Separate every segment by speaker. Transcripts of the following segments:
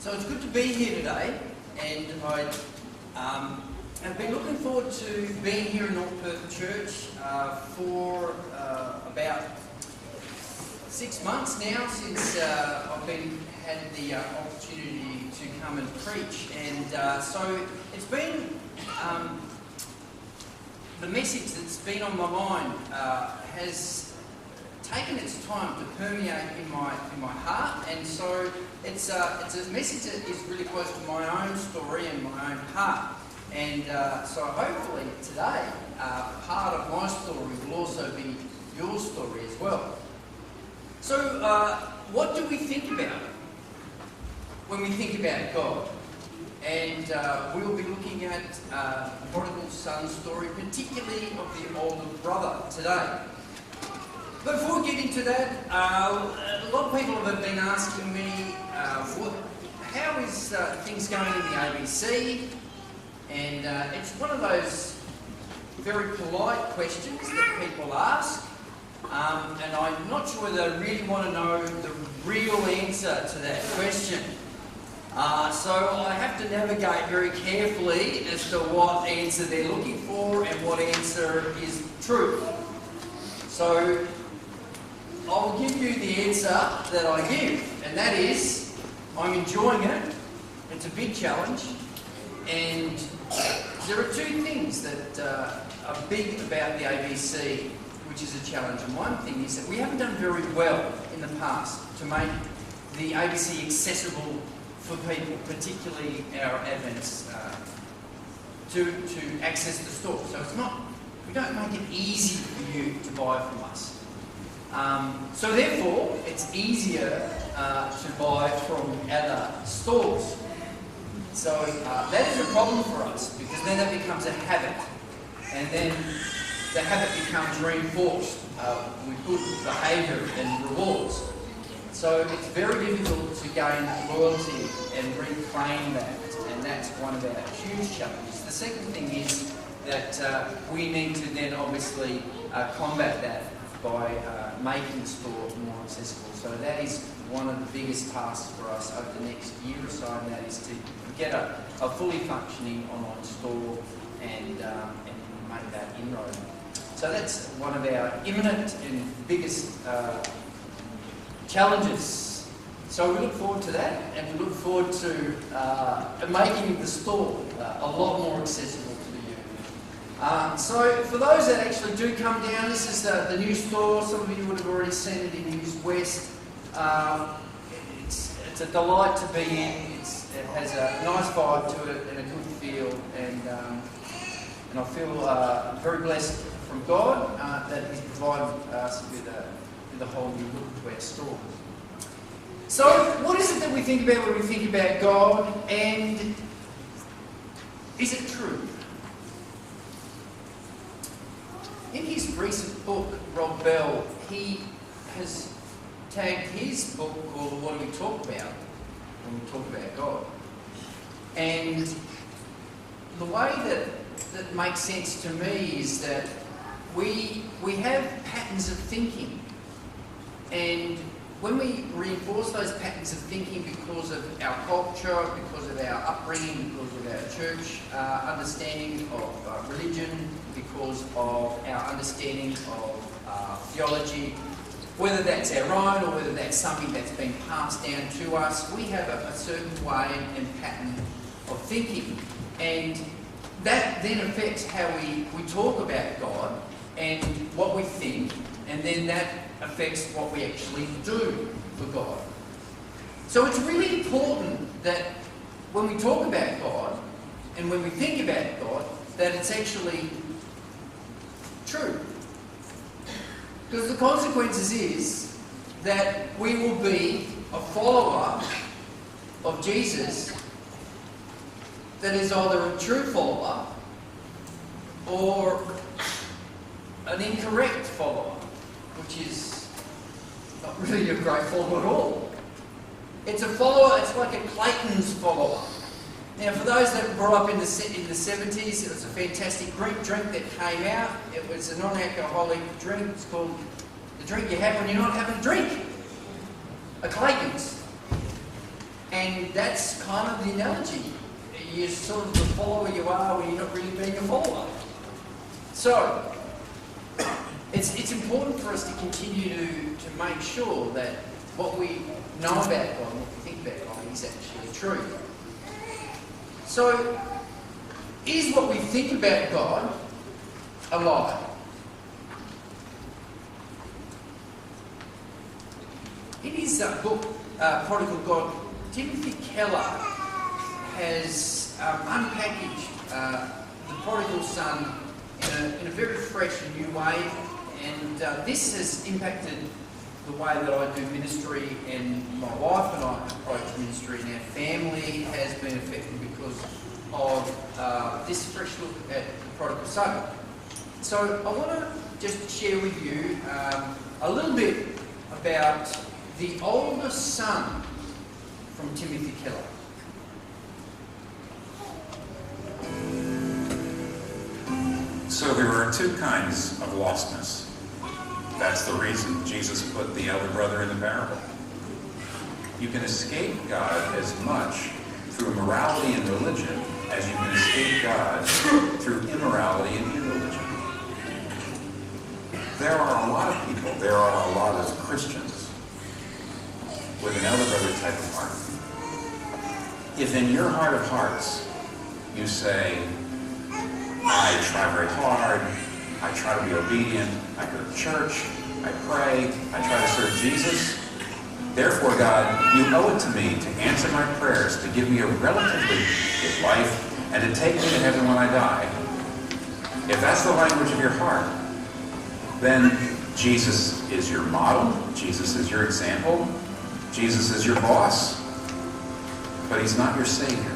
Speaker 1: So it's good to be here today, and I have been looking forward to being here in North Perth Church for about 6 months now, since I've had the opportunity to come and preach, and so it's been the message that's been on my mind has taken its time to permeate in my heart, and so it's a message that is really close to my own story and my own heart, and so hopefully today part of my story will also be your story as well. So what do we think about when we think about God? And we'll be looking at the prodigal son story, particularly of the older brother today. But before we get into that, a lot of people have been asking me, how is things going in the ABC? And it's one of those very polite questions that people ask, and I'm not sure whether they really want to know the real answer to that question. So I have to navigate very carefully as to what answer they're looking for and what answer is true. So I'll give you the answer that I give, and that is, I'm enjoying it. It's a big challenge, and there are two things that are big about the ABC, which is a challenge. And one thing is that we haven't done very well in the past to make the ABC accessible for people, particularly our Adventists, to access the store. So we don't make it easy for you to buy from us. So therefore, it's easier to buy from other stores. So that is a problem for us, because then that becomes a habit, and then the habit becomes reinforced with good behaviour and rewards. So it's very difficult to gain loyalty and reclaim that, and that's one of our huge challenges. The second thing is that we need to then obviously combat that by making the store more accessible. So that is one of the biggest tasks for us over the next year or so, and that is to get a fully functioning online store and make that inroad. So that's one of our imminent and biggest challenges. So we look forward to that, and we look forward to making the store a lot more accessible to you. So for those that actually do come down, this is the new store. Some of you would have already seen it in News West. It's a delight to be in. It has a nice vibe to it and a good feel, and I feel very blessed from God that He's provided us with a whole new look to our store. So what is it that we think about when we think about God, and is it true? In his recent book, Rob Bell, he has tagged his book called What Do We Talk About When We Talk About God? And the way that makes sense to me is that we have patterns of thinking, and when we reinforce those patterns of thinking because of our culture, because of our upbringing, because of our church understanding of religion, because of our understanding of theology, whether that's our own or whether that's something that's been passed down to us, we have a certain way and pattern of thinking, and that then affects how we talk about God and what we think, and then that affects what we actually do for God. So it's really important that when we talk about God and when we think about God, that it's actually true. Because the consequences is that we will be a follower of Jesus that is either a true follower or an incorrect follower, which is not really a great follower at all. It's a follower, it's like a Clayton's follower. Now, for those that were brought up in the 70s, it was a fantastic Greek drink that came out. It was a non-alcoholic drink. It's called the drink you have when you're not having a drink. A Clayton's. And that's kind of the analogy. You're sort of the follower you are when you're not really being a follower. So, it's important for us to continue to make sure that what we know about God, what we think about God, is actually true. So, is what we think about God a lie? In his book, Prodigal God, Timothy Keller has unpackaged the prodigal son in a very fresh and new way, and this has impacted the way that I do ministry, and my wife and I approach ministry, and our family has been affected because of this fresh look at the prodigal son. So I want to just share with you a little bit about the oldest son from Timothy Keller.
Speaker 2: So there are two kinds of lostness. That's the reason Jesus put the elder brother in the parable. You can escape God as much through morality and religion as you can escape God through immorality and irreligion. There are a lot of people, there are a lot of Christians with an elder brother type of heart. If in your heart of hearts you say, I try very hard, I try to be obedient, I go to church, I pray, I try to serve Jesus, therefore God, you owe it to me to answer my prayers, to give me a relatively good life, and to take me to heaven when I die. If that's the language of your heart, then Jesus is your model, Jesus is your example, Jesus is your boss, but he's not your Savior.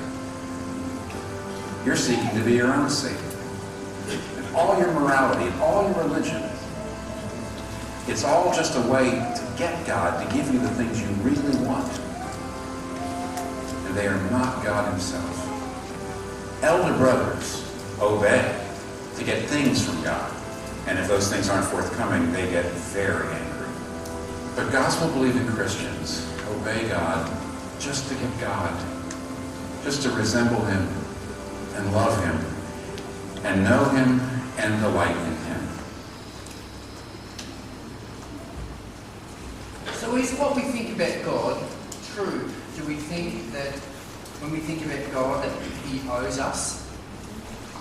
Speaker 2: You're seeking to be your own Savior. And all your morality, all your religion, it's all just a way to get God to give you the things you really want. And they are not God himself. Elder brothers obey to get things from God. And if those things aren't forthcoming, they get very angry. But gospel-believing Christians obey God just to get God, just to resemble him and love him and know him and delight in him.
Speaker 1: So is what we think about God true? Do we think that when we think about God that he owes us?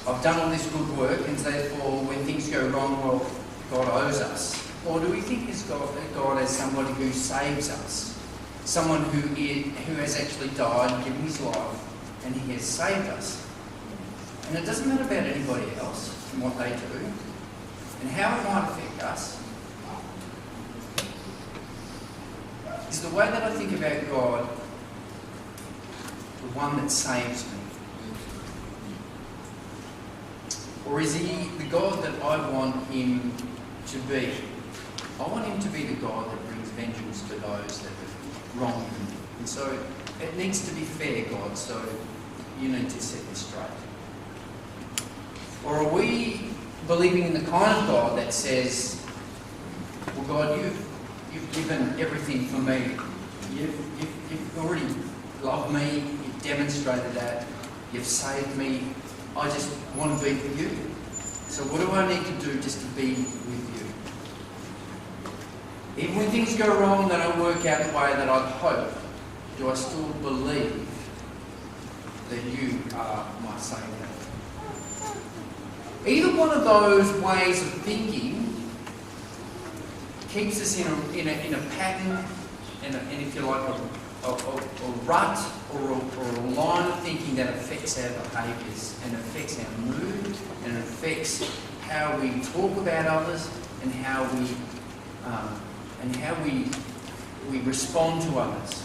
Speaker 1: I've done all this good work and therefore when things go wrong, well, God owes us. Or do we think of God as somebody who saves us? Someone who has actually died and given his life and he has saved us? And it doesn't matter about anybody else and what they do and how it might affect us. Is the way that I think about God the one that saves me? Or is he the God that I want him to be? I want him to be the God that brings vengeance to those that have wronged him. And so it needs to be fair, God, so you need to set this straight. Or are we believing in the kind of God that says, well, God, you've given everything for me. You've already loved me. You've demonstrated that. You've saved me. I just want to be with you. So what do I need to do just to be with you? Even when things go wrong, they don't work out the way that I'd hope, do I still believe that you are my Saviour? Either one of those ways of thinking keeps us in a pattern, and if you like, a rut or a line of thinking that affects our behaviours and affects our mood and affects how we talk about others and how we respond to others,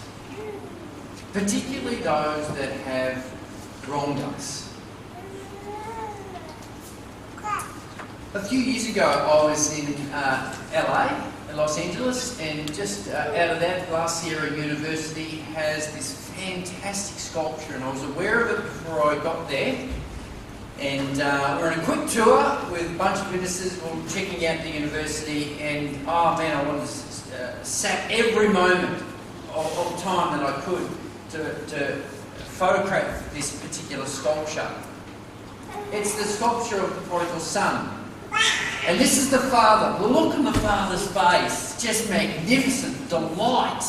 Speaker 1: particularly those that have wronged us. A few years ago, I was in LA, Los Angeles, and just out of that, La Sierra University has this fantastic sculpture, and I was aware of it before I got there. And we're on a quick tour with a bunch of ministers, all checking out the university, and oh man, I wanted to sap every moment of time that I could to photograph this particular sculpture. It's the sculpture of the prodigal son. And this is the father. The look on the father's face, just magnificent, delight.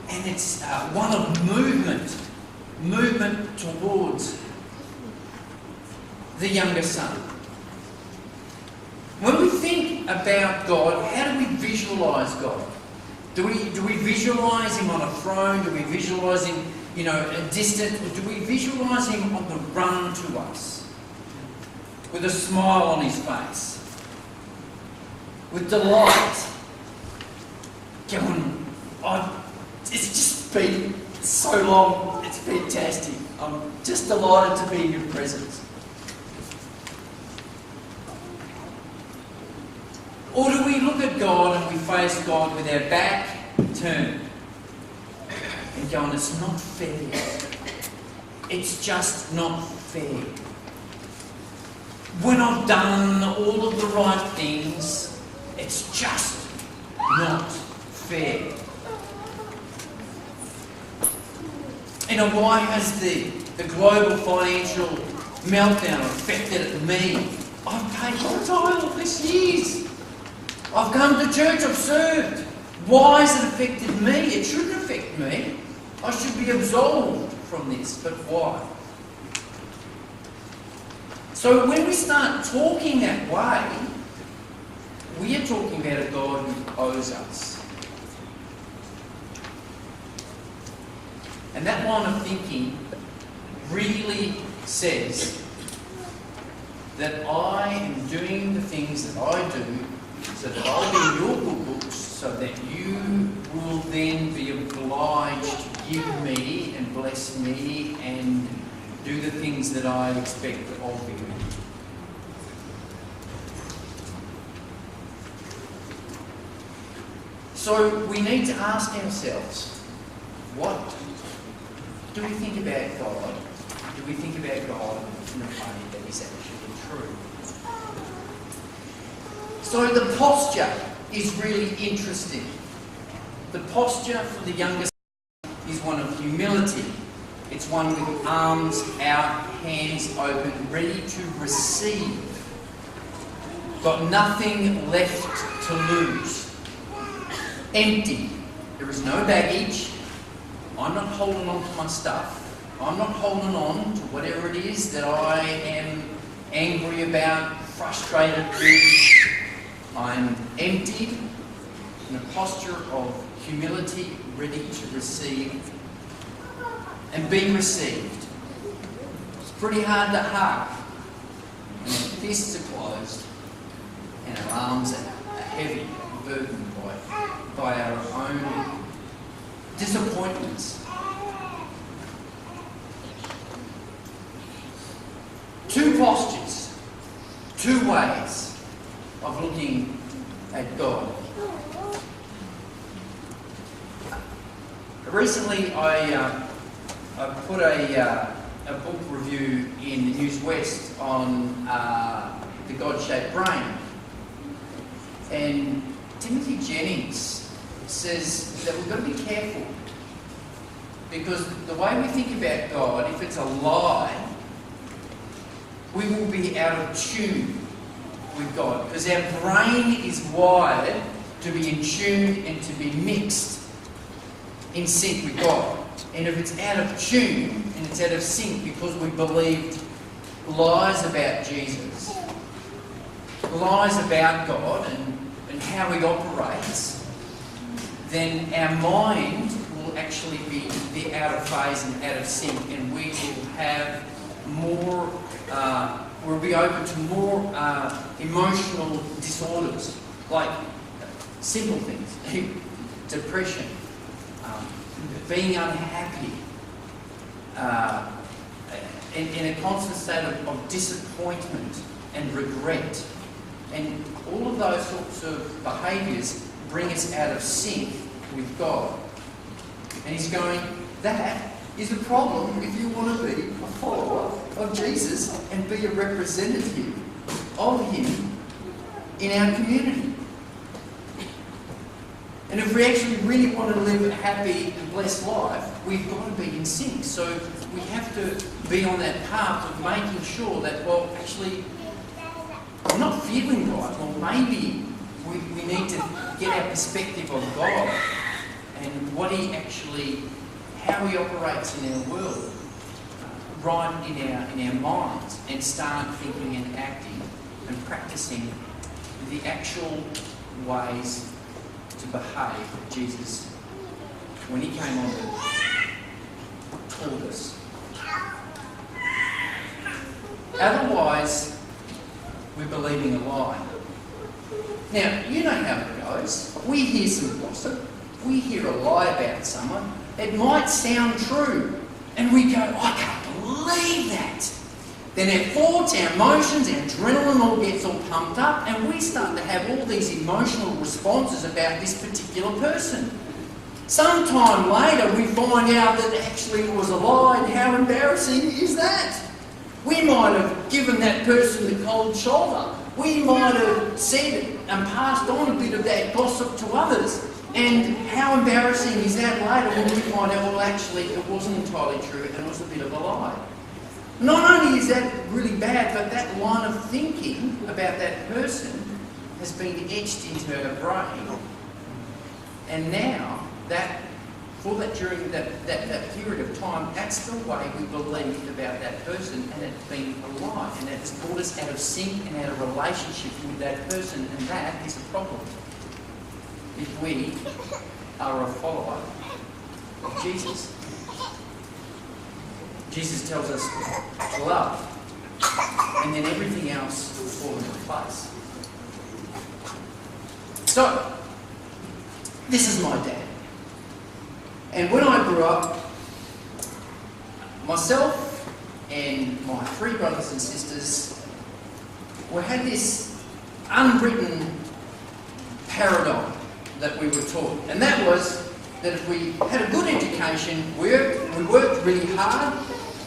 Speaker 1: And it's one of movement towards the younger son. When we think about God, how do we visualise God? Do we visualise him on a throne? Do we visualise him, distant? Or do we visualise him on the run to us? With a smile on his face? With delight? It's just been so long. It's fantastic. I'm just delighted to be in your presence. Or do we look at God and we face God with our back turned and going, it's not fair. It's just not fair. When I've done all of the right things, it's just not fair. Why has the global financial meltdown affected me? I've paid my tithe all this years. I've come to church, I've served. Why has it affected me? It shouldn't affect me. I should be absolved from this, but why? So when we start talking that way, we are talking about a God who owes us. And that line of thinking really says that I am doing the things that I do so that I'll be in your good books, so that you will then be obliged to give me and bless me and do the things that I expect of you. So we need to ask ourselves, what do we think about God? Do we think about God in a way that is actually true? So the posture is really interesting. The posture for the younger son is one of humility. It's one with arms out, hands open, ready to receive. Got nothing left to lose. Empty. There is no baggage. I'm not holding on to my stuff. I'm not holding on to whatever it is that I am angry about, frustrated with. I'm emptied in a posture of humility, ready to receive and be received. It's pretty hard to hug. And our fists are closed and our arms are heavy, burdened by our own disappointments. Two postures, two ways of looking at God. Recently, I put a book review in the News West on the God-shaped brain, and Timothy Jennings says that we've got to be careful, because the way we think about God, if it's a lie, we will be out of tune with God, because our brain is wired to be in tune and to be mixed in sync with God. And if it's out of tune and it's out of sync because we believed lies about Jesus, lies about God and how he operates, then our mind will actually be out of phase and out of sync, and we will have more, we'll be open to more emotional disorders, like simple things, depression, being unhappy, in a constant state of disappointment and regret. And all of those sorts of behaviours bring us out of sync with God. And he's going, that is a problem if you want to be a follower of Jesus and be a representative of him in our community. And if we actually really want to live a happy and blessed life, we've got to be in sync. So we have to be on that path of making sure that, well, actually, I'm not feeling right. Well, maybe we need to get our perspective on God and what He actually, how He operates in our world, right in our minds, and start thinking and acting and practicing the actual ways to behave that Jesus, when He came on earth, taught us. Otherwise, we're believing a lie. Now, you know how it goes. We hear some gossip. We hear a lie about someone. It might sound true. And we go, I can't believe that. Then our thoughts, our emotions, our adrenaline all gets all pumped up, and we start to have all these emotional responses about this particular person. Sometime later, we find out that actually it was a lie, and how embarrassing is that? We might have given that person the cold shoulder. We might have said and passed on a bit of that gossip to others. And how embarrassing is that later when we find out, well, actually, it wasn't entirely true and it was a bit of a lie. Not only is that really bad, but that line of thinking about that person has been etched into her brain. And now, during that period of time, that's the way we believed about that person, and it's been a lie. And it's brought us out of sync and out of relationship with that person, and that is a problem. If we are a follower of Jesus. Jesus tells us to love, and then everything else will fall into place. So, this is my dad. And when I grew up, myself and my three brothers and sisters, we had this unwritten paradigm that we were taught. And that was that if we had a good education, we worked really hard,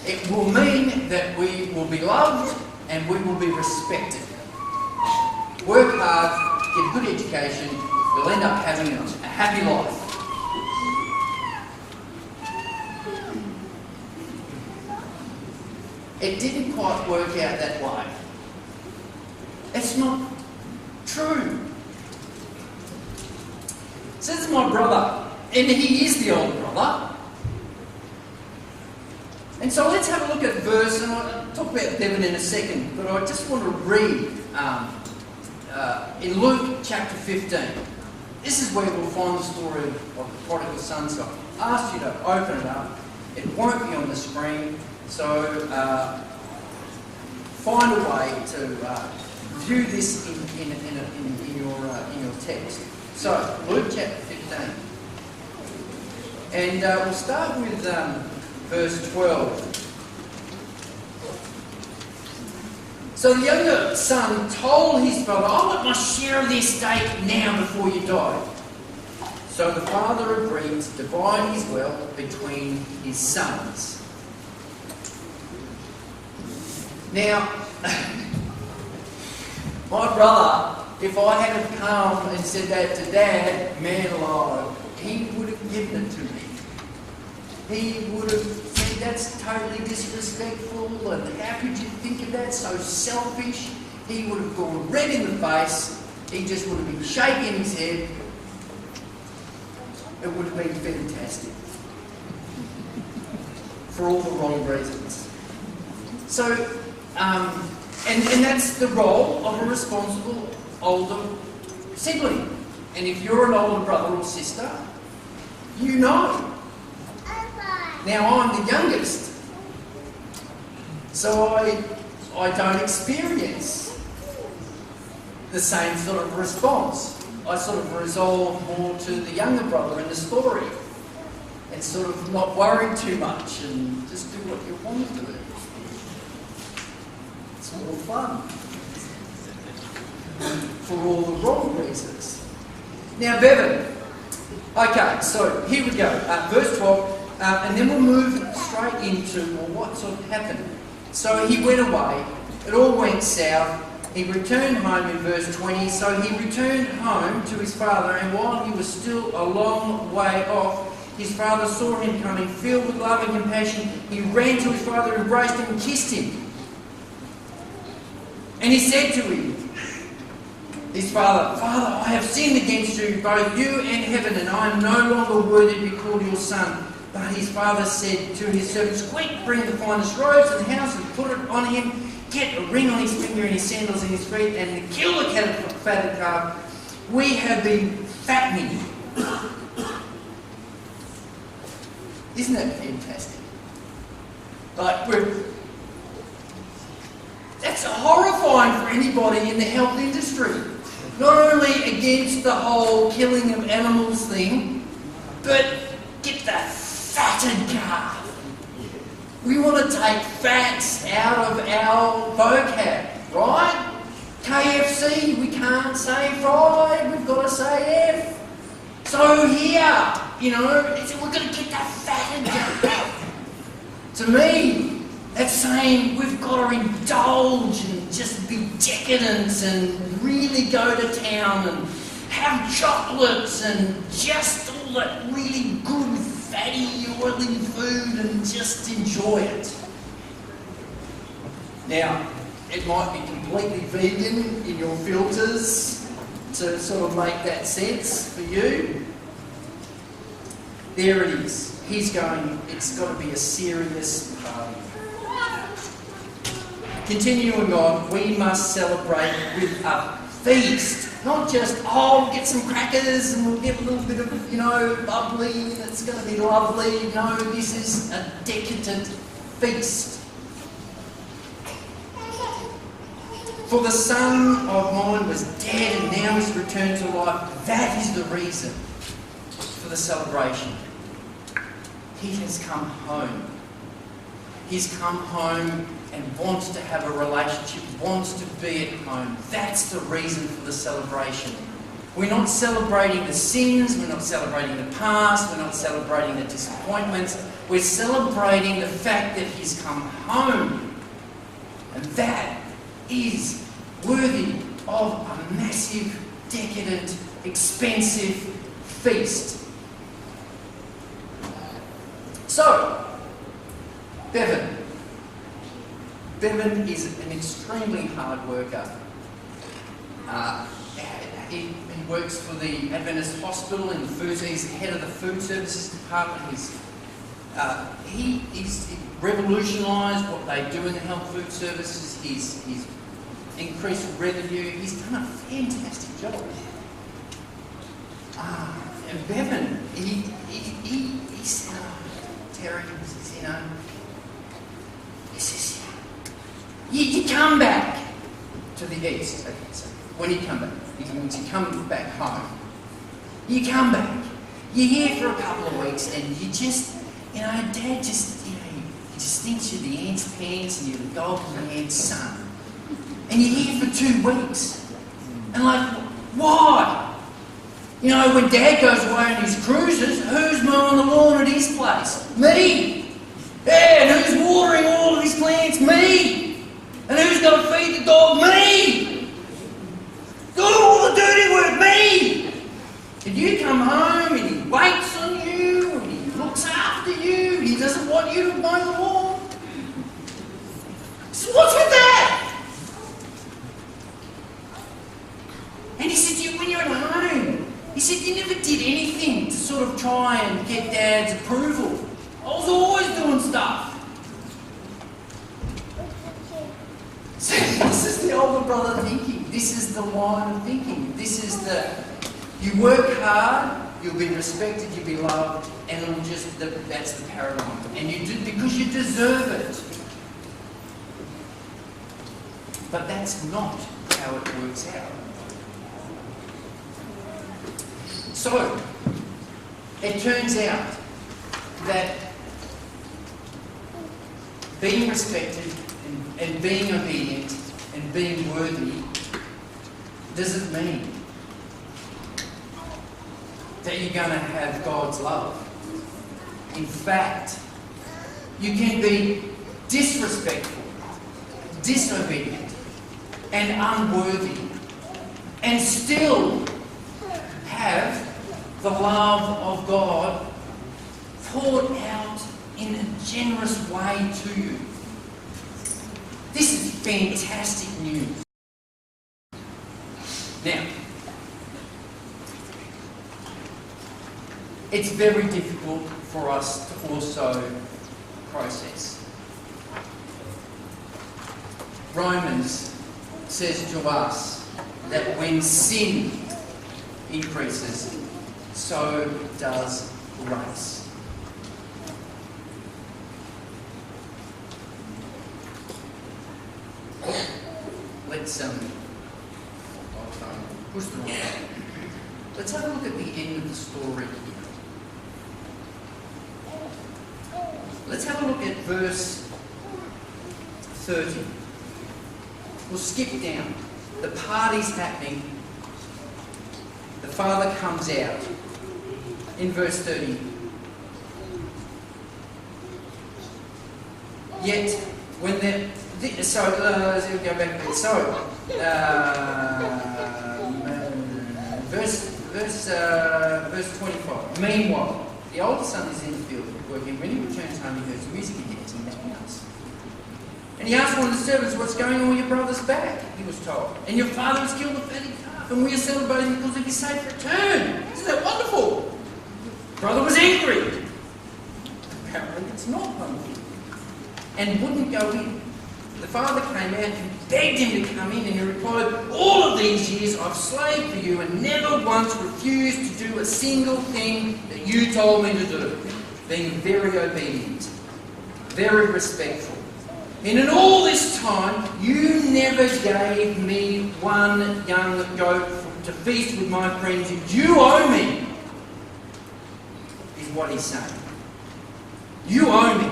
Speaker 1: it will mean that we will be loved and we will be respected. Work hard, get a good education, you'll end up having a happy life. It didn't quite work out that way. It's not true. So this is my brother, and he is the older brother. And so let's have a look at verse, and I'll talk about Devon in a second, but I just want to read in Luke chapter 15. This is where we'll find the story of the prodigal son. So I asked you to open it up. It won't be on the screen, so find a way to view this in your text. So, Luke chapter 15. And we'll start with verse 12. So the younger son told his brother, I want my share of the estate now before you die. So the father agreed to divide his wealth between his sons. Now, my brother, if I had come and said that to Dad, man alive, he would have given it to me. He would have said, that's totally disrespectful, and how could you think of that, so selfish. He would have gone red in the face. He just would have been shaking his head. It would have been fantastic. For all the wrong reasons. So, and that's the role of a responsible older sibling. And if you're an older brother or sister, you know. Now I'm the youngest, so I don't experience the same sort of response. I sort of resolve more to the younger brother in the story and sort of not worry too much and just do what you want to do. It's more fun for all the wrong reasons. Now, Bevan. Okay, so here we go. Verse 12. And then we'll move straight into what sort of happened. So he went away. It all went south. He returned home in verse 20. So he returned home to his father, and while he was still a long way off, His father saw him coming, filled with love and compassion. He ran to his father, embraced him, and kissed him. And he said to his father, Father, I have sinned against you, both you and heaven, and I am no longer worthy to be called your son. But his father said to his servants, Quick, bring the finest robes in the house and put it on him. Get a ring on his finger and his sandals in his feet, and kill the fatted calf. We have been fattening. Isn't that fantastic? That's horrifying for anybody in the health industry. Not only against the whole killing of animals thing, but get the fatted calf. We want to take fats out of our vocab, right? KFC, we can't say fried, we've got to say F. So here, we're going to get that fatted calf. To me, that's saying we've got to indulge and just be decadent and really go to town and have chocolates and just all that really good, fatty, oily food and just enjoy it. Now, it might be completely vegan in your filters to sort of make that sense for you. There it is. He's going, it's got to be a serious party. Continuing on, we must celebrate with a feast. Not just, we'll get some crackers and we'll get a little bit of, bubbly and it's going to be lovely. No, this is a decadent feast. For the son of mine was dead and now he's returned to life. That is the reason for the celebration. He has come home. He's come home and wants to have a relationship, wants to be at home. That's the reason for the celebration. We're not celebrating the sins, we're not celebrating the past, we're not celebrating the disappointments. We're celebrating the fact that he's come home. And that is worthy of a massive, decadent, expensive feast. So, Bevan is an extremely hard worker. He works for the Adventist hospital in the food. He's the head of the food services department. He's revolutionised what they do in the health food services. He's increased revenue. He's done a fantastic job. And Bevan, he said, Terry, he says, you come back to the east. Okay, so when you come back, once you come back home, you come back. You're here for a couple of weeks, and you just, Dad just, he just thinks you're the aunt's pants and you're the golden aunt's son. And you're here for 2 weeks. And why? When Dad goes away on his cruises, who's mowing the lawn at his place? Me! Yeah, and who's watering all of his plants? Me! And who's going to feed the dog? Me! Do all the dirty work? Me! And you come home and he waits on you and he looks after you and he doesn't want you to mow the lawn. So what's with that? And he said, when you're at home, he said, you never did anything to sort of try and get Dad's approval. I was always doing stuff. So this is the older brother thinking. This is the line of thinking. This is you work hard, you'll be respected, you'll be loved, and that's the paradigm. And you do because you deserve it. But that's not how it works out. So, it turns out that being respected and being obedient and being worthy doesn't mean that you're going to have God's love. In fact, you can be disrespectful, disobedient, and unworthy, and still have the love of God poured out in a generous way to you. This is fantastic news. Now, it's very difficult for us to also process. Romans says to us that when sin increases, so does grace. Let's have a look at the end of the story here. Let's have a look at verse 30. We'll skip down. The party's happening. The father comes out. In verse 30. Yet, when the... So, let's go back a bit. So, verse 25. Meanwhile, the older son is in the field working. When he returns home, he hears music again. It's in the house. And he asked one of the servants, "What's going on with your brother's back?" He was told. "And your father has killed a fatted calf, and we are celebrating because of his safe return." Isn't that wonderful? Brother was angry. Apparently it's not wonderful. And wouldn't go in. The father came out and begged him to come in, and he replied, "All of these years I've slaved for you and never once refused to do a single thing that you told me to do." Being very obedient, very respectful. And in all this time, you never gave me one young goat to feast with my friends. You owe me, is what he's saying. You owe me,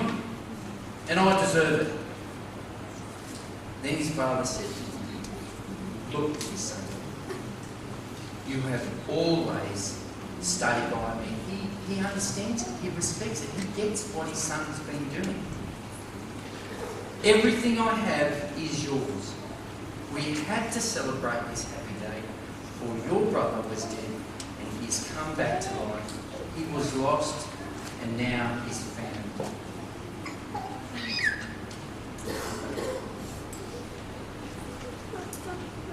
Speaker 1: and I deserve it. Then his father said to him, "Look, his son, you have always stayed by me." He understands it, he respects it, he gets what his son's been doing. Everything I have is yours. We had to celebrate this happy day, for your brother was dead and he's come back to life. He was lost and now he's found.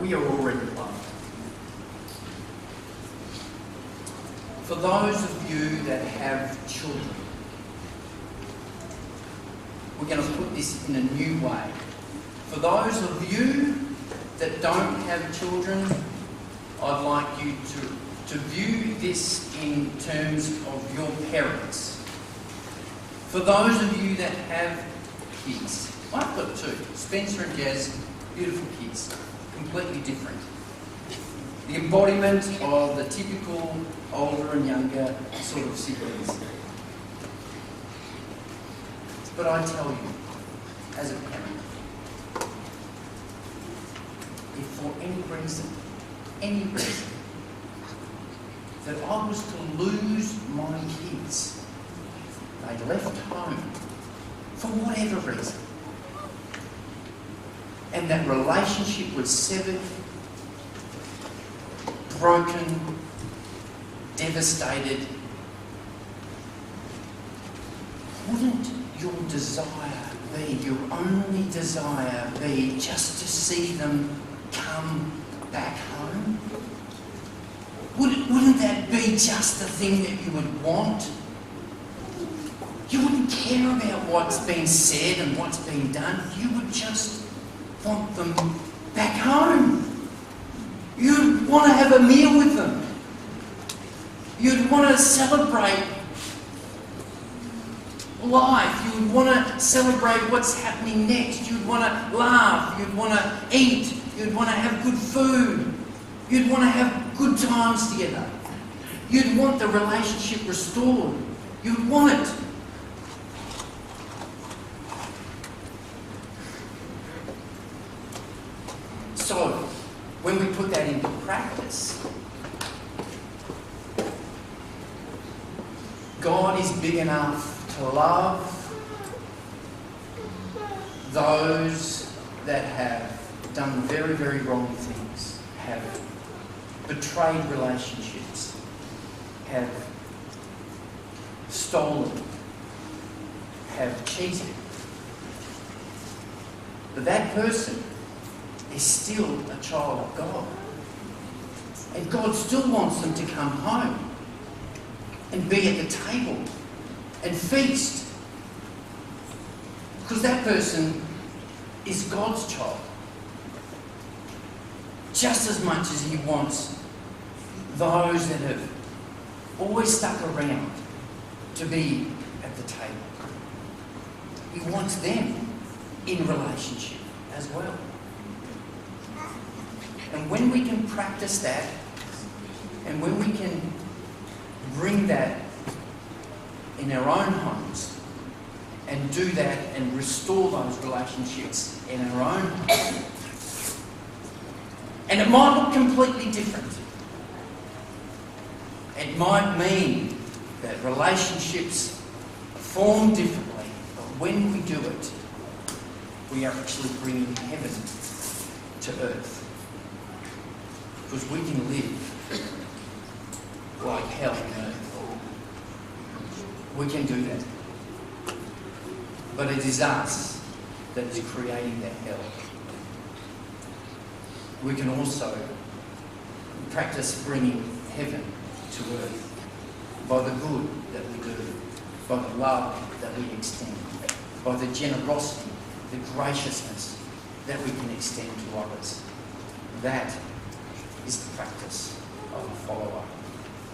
Speaker 1: We are already loved. For those of you that have children, we're going to put this in a new way. For those of you that don't have children, I'd like you to view this in terms of your parents. For those of you that have kids, I've got two, Spencer and Jazz, beautiful kids, completely different. The embodiment of the typical older and younger sort of siblings. But I tell you, as a parent, if for any reason, that I was to lose my kids, they left home, for whatever reason, and that relationship was severed, broken, devastated, wouldn't your desire be, your only desire be, just to see them come back home? Wouldn't that be just the thing that you would want? You wouldn't care about what's been said and what's been done. You would just want them back home. You'd want to have a meal with them. You'd want to celebrate life. You'd want to celebrate what's happening next. You'd want to laugh. You'd want to eat. You'd want to have good food. You'd want to have good times together. You'd want the relationship restored. You'd want it. So, when we put that into practice, God is big enough to love those that have done very, very wrong things, have betrayed relationships, have stolen, have cheated. But that person is still a child of God. And God still wants them to come home and be at the table and feast. Because that person is God's child. Just as much as He wants those that have always stuck around to be at the table. He wants them in relationship as well. And when we can practice that, and when we can bring that in our own homes, and do that and restore those relationships in our own homes, and it might look completely different. It might mean that relationships form differently, but when we do it, we are actually bringing heaven to earth. Because we can live like hell on earth. We can do that. But it is us that is creating that hell. We can also practice bringing heaven to earth by the good that we do, by the love that we extend, by the generosity, the graciousness that we can extend to others. That is the practice of a follower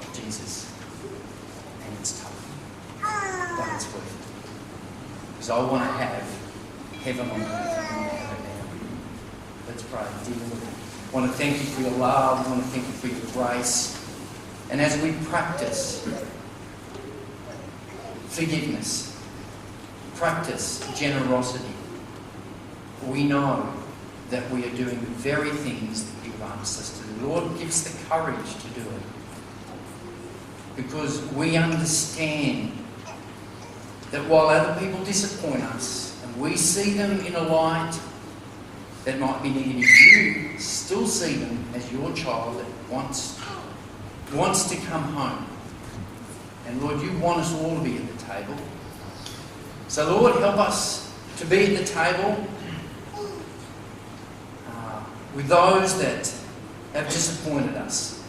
Speaker 1: of Jesus. And it's tough, but it's worth it. Because I want to have heaven on earth. I want to have it now. Let's pray. Dear Lord, I want to thank you for your love. I want to thank you for your grace. And as we practice forgiveness, practice generosity, we know that we are doing the very things that you've asked us to do. Lord, give us the courage to do it. Because we understand that while other people disappoint us, and we see them in a light that might be negative, you still see them as your child that wants to come home. And Lord, you want us all to be at the table. So Lord, help us to be at the table with those that have disappointed us.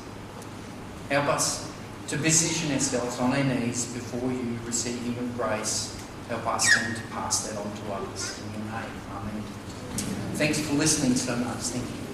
Speaker 1: Help us to position ourselves on our knees before you, receiving your grace. Help us then to pass that on to others. In your name, amen. Thanks for listening so much. Thank you.